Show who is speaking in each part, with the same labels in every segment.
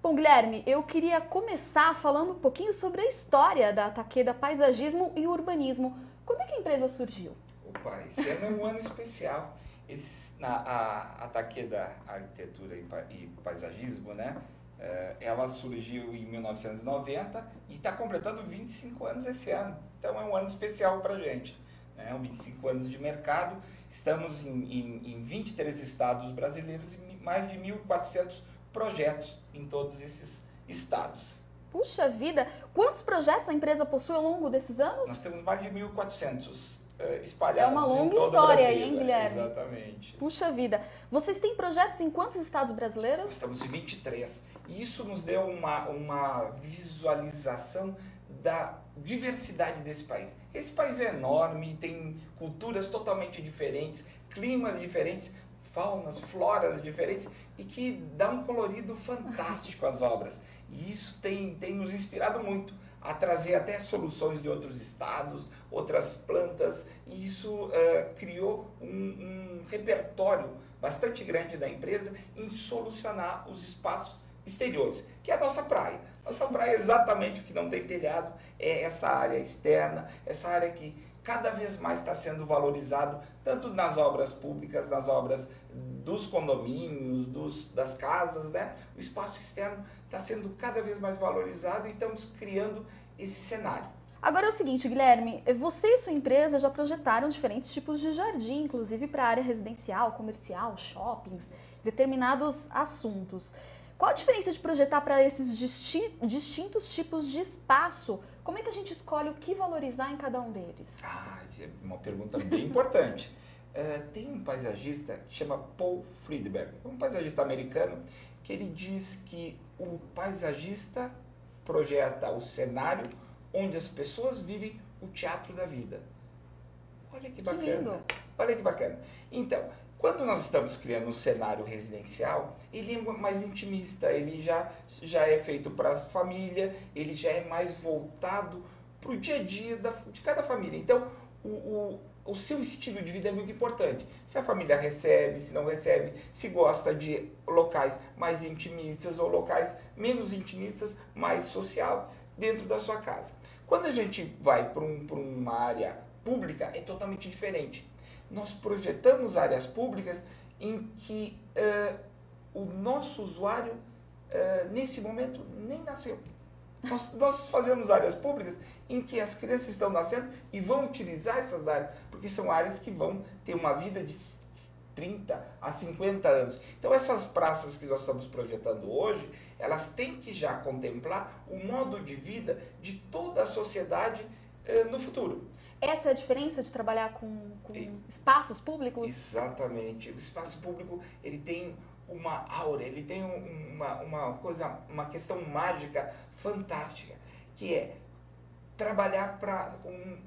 Speaker 1: Bom, Guilherme, eu queria começar falando um pouquinho sobre a história da Takeda Paisagismo e Urbanismo. Quando é que a empresa surgiu?
Speaker 2: Opa, esse ano é um ano especial. A Takeda Arquitetura e Paisagismo, né? Ela surgiu em 1990 e está completando 25 anos esse ano. Então é um ano especial para a gente, né? 25 anos de mercado. Estamos em 23 estados brasileiros e mais de 1.400 projetos em todos esses estados.
Speaker 1: Puxa vida! Quantos projetos a empresa possui ao longo desses anos?
Speaker 2: Nós temos mais de 1.400 espalhados
Speaker 1: É uma
Speaker 2: em
Speaker 1: longa
Speaker 2: todo
Speaker 1: história
Speaker 2: o
Speaker 1: aí,
Speaker 2: Brasil.
Speaker 1: hein, Guilherme?
Speaker 2: Exatamente.
Speaker 1: Puxa vida! Vocês têm projetos em quantos estados brasileiros?
Speaker 2: Estamos em 23. E isso nos deu uma visualização da diversidade desse país. Esse país é enorme, tem culturas totalmente diferentes, climas diferentes, faunas, floras diferentes e que dá um colorido fantástico às obras. E isso tem nos inspirado muito a trazer até soluções de outros estados, outras plantas, e isso criou um repertório bastante grande da empresa em solucionar os espaços exteriores, que é a nossa praia. Nossa praia é exatamente o que não tem telhado, é essa área externa, essa área que cada vez mais está sendo valorizado, tanto nas obras públicas, nas obras dos condomínios, das casas, né? O espaço externo está sendo cada vez mais valorizado e estamos criando esse cenário.
Speaker 1: Agora é o seguinte, Guilherme, você e sua empresa já projetaram diferentes tipos de jardim, inclusive para área residencial, comercial, shoppings, determinados assuntos. Qual a diferença de projetar para esses distintos tipos de espaço? Como é que a gente escolhe o que valorizar em cada um deles?
Speaker 2: É uma pergunta bem importante. Tem um paisagista que chama Paul Friedberg, um paisagista americano, que ele diz que o paisagista projeta o cenário onde as pessoas vivem o teatro da vida. Olha que bacana.
Speaker 1: Que lindo.
Speaker 2: Olha que bacana. Então, quando nós estamos criando um cenário residencial, ele é mais intimista, ele já é feito para a família, ele já é mais voltado para o dia a dia de cada família. Então, o seu estilo de vida é muito importante. Se a família recebe, se não recebe, se gosta de locais mais intimistas ou locais menos intimistas, mais social, dentro da sua casa. Quando a gente vai para uma área pública, é totalmente diferente. Nós projetamos áreas públicas em que o nosso usuário, nesse momento, nem nasceu. Nós fazemos áreas públicas em que as crianças estão nascendo e vão utilizar essas áreas, porque são áreas que vão ter uma vida de 30 a 50 anos. Então essas praças que nós estamos projetando hoje, elas têm que já contemplar o modo de vida de toda a sociedade no futuro.
Speaker 1: Essa é a diferença de trabalhar com espaços públicos?
Speaker 2: Exatamente. O espaço público, ele tem uma aura, ele tem uma questão mágica fantástica, que é trabalhar para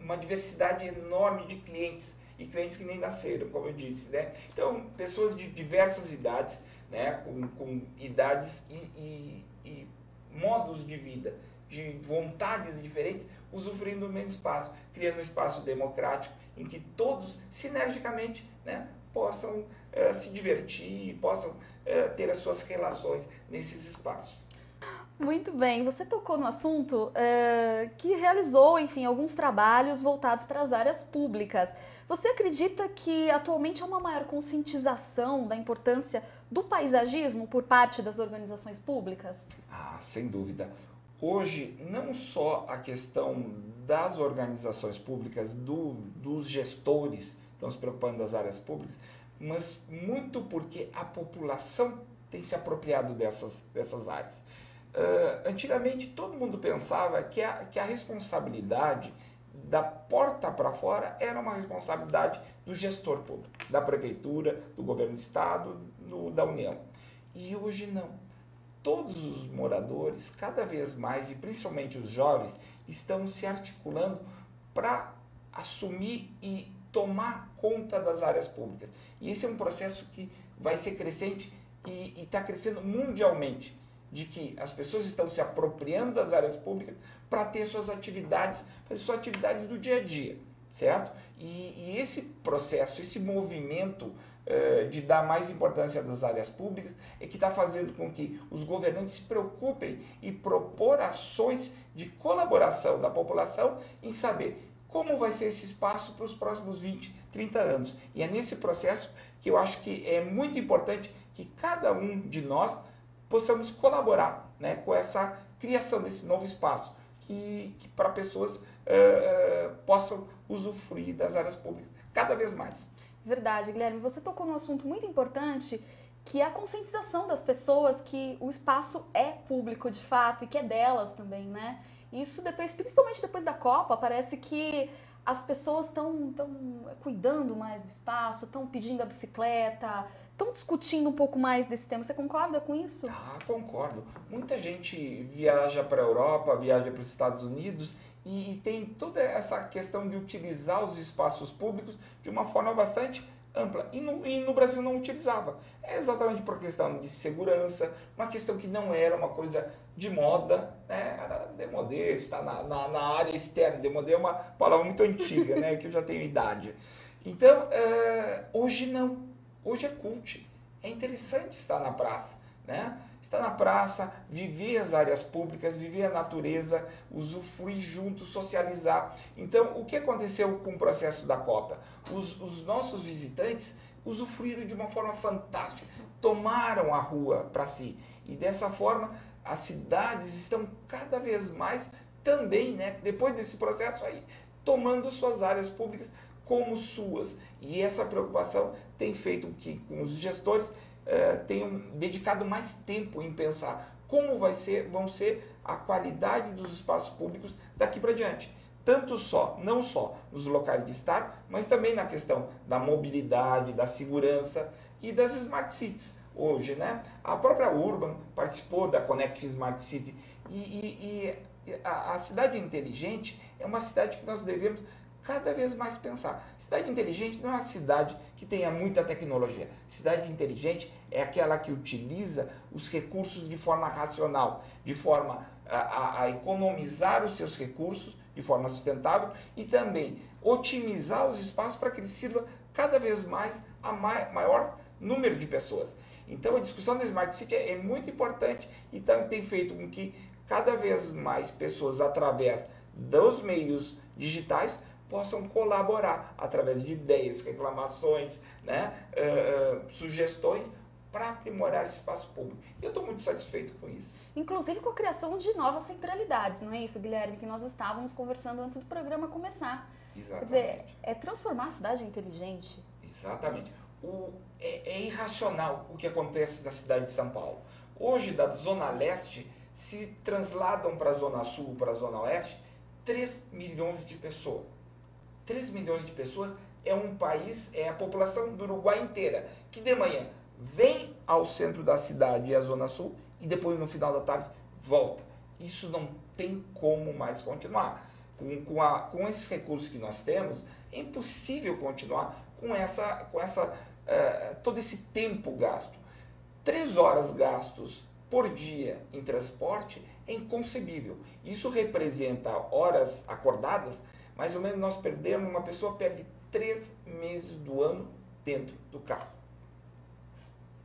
Speaker 2: uma diversidade enorme de clientes, e clientes que nem nasceram, como eu disse, né? Então, pessoas de diversas idades, né? Com idades e modos de vida, de vontades diferentes, usufruindo do mesmo espaço, criando um espaço democrático em que todos, sinergicamente, né, possam se divertir, possam ter as suas relações nesses espaços.
Speaker 1: Muito bem, você tocou no assunto que realizou, enfim, alguns trabalhos voltados para as áreas públicas. Você acredita que atualmente há uma maior conscientização da importância do paisagismo por parte das organizações públicas?
Speaker 2: Sem dúvida. Hoje, não só a questão das organizações públicas, dos gestores estão se preocupando das áreas públicas, mas muito porque a população tem se apropriado dessas áreas. Antigamente, todo mundo pensava que a responsabilidade da porta para fora era uma responsabilidade do gestor público, da prefeitura, do governo do estado, da União. E hoje não. Todos os moradores, cada vez mais, e principalmente os jovens, estão se articulando para assumir e tomar conta das áreas públicas. E esse é um processo que vai ser crescente e está crescendo mundialmente, de que as pessoas estão se apropriando das áreas públicas para ter suas atividades, fazer suas atividades do dia a dia, certo? E esse processo, esse movimento de dar mais importância das áreas públicas é que está fazendo com que os governantes se preocupem e propor ações de colaboração da população em saber como vai ser esse espaço para os próximos 20, 30 anos. E é nesse processo que eu acho que é muito importante que cada um de nós possamos colaborar, né, com essa criação desse novo espaço, que para pessoas possam usufruir das áreas públicas cada vez mais.
Speaker 1: Verdade, Guilherme. Você tocou num assunto muito importante, que é a conscientização das pessoas que o espaço é público de fato e que é delas também, né? Isso depois, principalmente depois da Copa, parece que as pessoas estão cuidando mais do espaço, estão pedindo a bicicleta, estão discutindo um pouco mais desse tema. Você concorda com isso?
Speaker 2: Ah, concordo. Muita gente viaja para a Europa, viaja para os Estados Unidos e tem toda essa questão de utilizar os espaços públicos de uma forma bastante ampla. E no Brasil não utilizava. É exatamente por questão de segurança, uma questão que não era uma coisa de moda, né? Era demodê, está na área externa. Demodê é uma palavra muito antiga, né? Que eu já tenho idade. Então, hoje não. Hoje é cult. É interessante estar na praça, né? Estar na praça, viver as áreas públicas, viver a natureza, usufruir junto, socializar. Então, o que aconteceu com o processo da Copa? Os nossos visitantes usufruíram de uma forma fantástica, tomaram a rua para si. E dessa forma, as cidades estão cada vez mais também, né, depois desse processo aí, tomando suas áreas públicas como suas. E essa preocupação tem feito com que os gestores tenham dedicado mais tempo em pensar como vão ser a qualidade dos espaços públicos daqui para diante. Não só nos locais de estar, mas também na questão da mobilidade, da segurança e das Smart Cities. Hoje, né, a própria Urban participou da Connect Smart City e a cidade inteligente é uma cidade que nós devemos cada vez mais pensar. Cidade inteligente não é uma cidade que tenha muita tecnologia. Cidade inteligente é aquela que utiliza os recursos de forma racional, de forma a economizar os seus recursos de forma sustentável e também otimizar os espaços para que ele sirva cada vez mais a maior número de pessoas. Então a discussão da Smart City é muito importante e tem feito com que cada vez mais pessoas, através dos meios digitais, possam colaborar através de ideias, reclamações, né, sugestões para aprimorar esse espaço público. E eu estou muito satisfeito com isso.
Speaker 1: Inclusive com a criação de novas centralidades, não é isso, Guilherme? Que nós estávamos conversando antes do programa começar.
Speaker 2: Exatamente.
Speaker 1: Quer dizer, é transformar a cidade inteligente.
Speaker 2: Exatamente. É irracional o que acontece na cidade de São Paulo. Hoje, da Zona Leste, se transladam para a Zona Sul, para a Zona Oeste, 3 milhões de pessoas. 3 milhões de pessoas é um país, é a população do Uruguai inteira, que de manhã vem ao centro da cidade e à Zona Sul e depois no final da tarde volta. Isso não tem como mais continuar. Com esses recursos que nós temos, é impossível continuar com todo esse tempo gasto. 3 horas gastos por dia em transporte é inconcebível. Isso representa horas acordadas. Mais ou menos uma pessoa perde 3 meses do ano dentro do carro.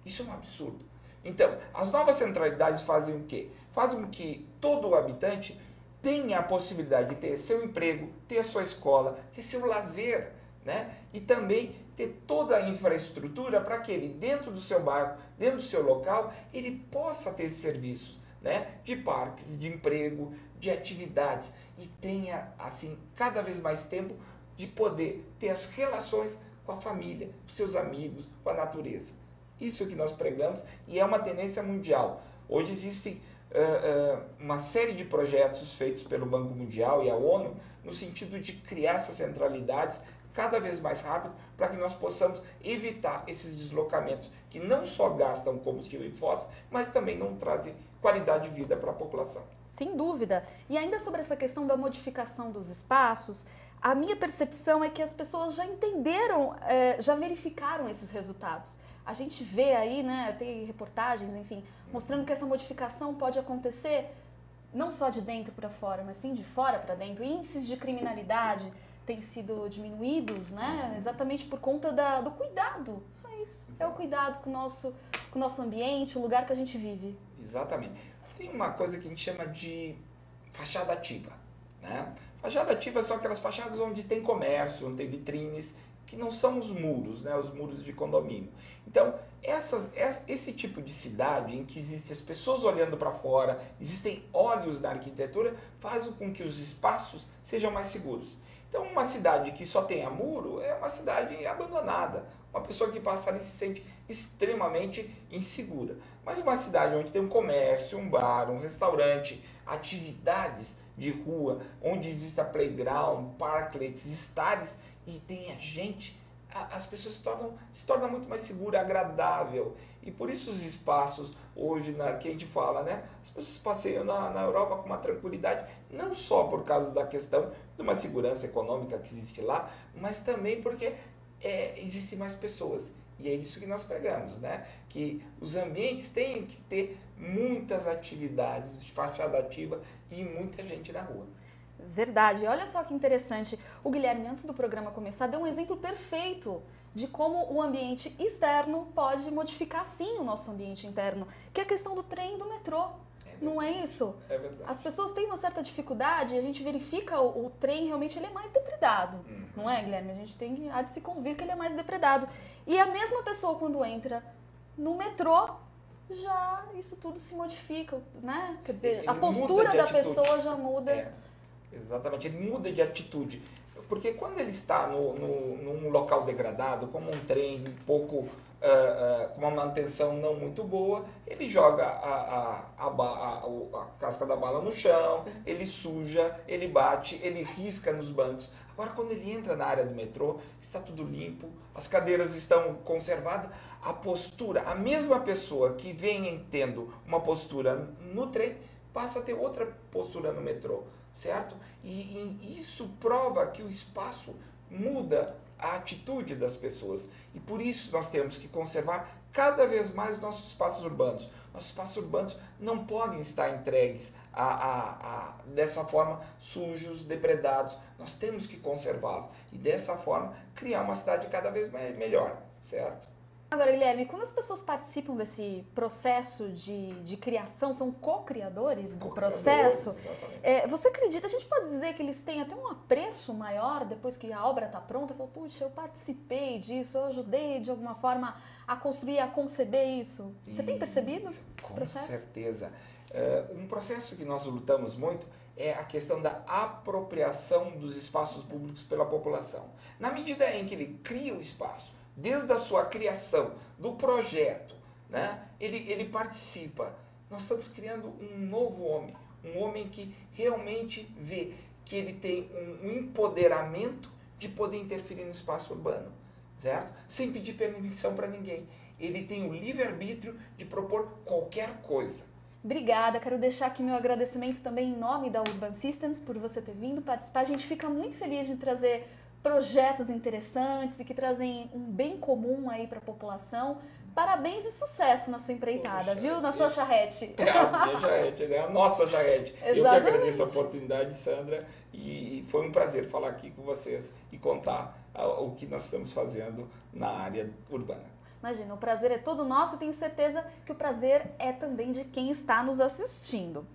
Speaker 2: Isso é um absurdo. Então, as novas centralidades fazem o quê? Fazem com que todo o habitante tenha a possibilidade de ter seu emprego, ter a sua escola, ter seu lazer, né? E também ter toda a infraestrutura para que ele, dentro do seu bairro, dentro do seu local, ele possa ter serviços, né? De parques, de emprego, de atividades. E tenha, assim, cada vez mais tempo de poder ter as relações com a família, com seus amigos, com a natureza. Isso que nós pregamos e é uma tendência mundial. Hoje existem uma série de projetos feitos pelo Banco Mundial e a ONU no sentido de criar essas centralidades cada vez mais rápido para que nós possamos evitar esses deslocamentos que não só gastam combustível fóssil, mas também não trazem qualidade de vida para a população.
Speaker 1: Sem dúvida. E ainda sobre essa questão da modificação dos espaços, a minha percepção é que as pessoas já entenderam, já verificaram esses resultados. A gente vê aí, né, tem reportagens, enfim, mostrando que essa modificação pode acontecer não só de dentro para fora, mas sim de fora para dentro. Índices de criminalidade têm sido diminuídos, né? Exatamente por conta do cuidado. Só isso. É o cuidado com o nosso ambiente, o lugar que a gente vive.
Speaker 2: Exatamente. Tem uma coisa que a gente chama de fachada ativa, né? Fachada ativa são aquelas fachadas onde tem comércio, onde tem vitrines, que não são os muros, né? Os muros de condomínio. Então, esse tipo de cidade em que existem as pessoas olhando para fora, existem olhos na arquitetura, faz com que os espaços sejam mais seguros. Então, uma cidade que só tenha muro é uma cidade abandonada. Uma pessoa que passa ali se sente extremamente insegura. Mas uma cidade onde tem um comércio, um bar, um restaurante, atividades de rua, onde exista playground, parklets, estares e tenha gente, as pessoas se tornam muito mais segura, agradável. E por isso os espaços hoje, que a gente fala, né? As pessoas passeiam na Europa com uma tranquilidade, não só por causa da questão de uma segurança econômica que existe lá, mas também porque existem mais pessoas. E é isso que nós pregamos, né? Que os ambientes têm que ter muitas atividades de fachada ativa e muita gente na rua.
Speaker 1: Verdade. Olha só que interessante. O Guilherme, antes do programa começar, deu um exemplo perfeito de como o ambiente externo pode modificar, sim, o nosso ambiente interno, que é a questão do trem e do metrô. Não é isso?
Speaker 2: É verdade.
Speaker 1: As pessoas têm uma certa dificuldade e a gente verifica o trem, realmente ele é mais depredado. Não é, Guilherme? A gente há de se convir que ele é mais depredado. E a mesma pessoa, quando entra no metrô, já isso tudo se modifica, né? Quer dizer,
Speaker 2: Ele
Speaker 1: a postura da pessoa já muda.
Speaker 2: Exatamente, ele muda de atitude. Porque quando ele está num local degradado, como um trem um pouco com uma manutenção não muito boa, ele joga a casca da bala no chão, ele suja, ele bate, ele risca nos bancos. Agora, quando ele entra na área do metrô, está tudo limpo, as cadeiras estão conservadas, a postura, a mesma pessoa que vem tendo uma postura no trem, passa a ter outra postura no metrô, certo? E isso prova que o espaço muda a atitude das pessoas. E por isso nós temos que conservar cada vez mais nossos espaços urbanos. Nossos espaços urbanos não podem estar entregues dessa forma sujos, depredados. Nós temos que conservá-los e dessa forma criar uma cidade cada vez melhor, certo?
Speaker 1: Agora, Guilherme, quando as pessoas participam desse processo de criação, são co-criadores do processo, você acredita, a gente pode dizer que eles têm até um apreço maior depois que a obra está pronta? Fala, puxa, eu participei disso, eu ajudei de alguma forma a construir, a conceber isso. Você tem percebido esse processo?
Speaker 2: Com certeza. Um processo que nós lutamos muito é a questão da apropriação dos espaços públicos pela população. Na medida em que ele cria o espaço, desde a sua criação, do projeto, né? Ele participa. Nós estamos criando um novo homem, um homem que realmente vê que ele tem um empoderamento de poder interferir no espaço urbano, certo? Sem pedir permissão para ninguém. Ele tem o livre-arbítrio de propor qualquer coisa.
Speaker 1: Obrigada, quero deixar aqui meu agradecimento também em nome da Urban Systems por você ter vindo participar. A gente fica muito feliz de trazer projetos interessantes e que trazem um bem comum aí para a população. Parabéns e sucesso na sua empreitada, viu? Na sua charrete.
Speaker 2: É a minha charrete, é a nossa charrete.
Speaker 1: Exatamente.
Speaker 2: Eu que agradeço a oportunidade, Sandra, e foi um prazer falar aqui com vocês e contar o que nós estamos fazendo na área urbana.
Speaker 1: Imagina, o prazer é todo nosso e tenho certeza que o prazer é também de quem está nos assistindo.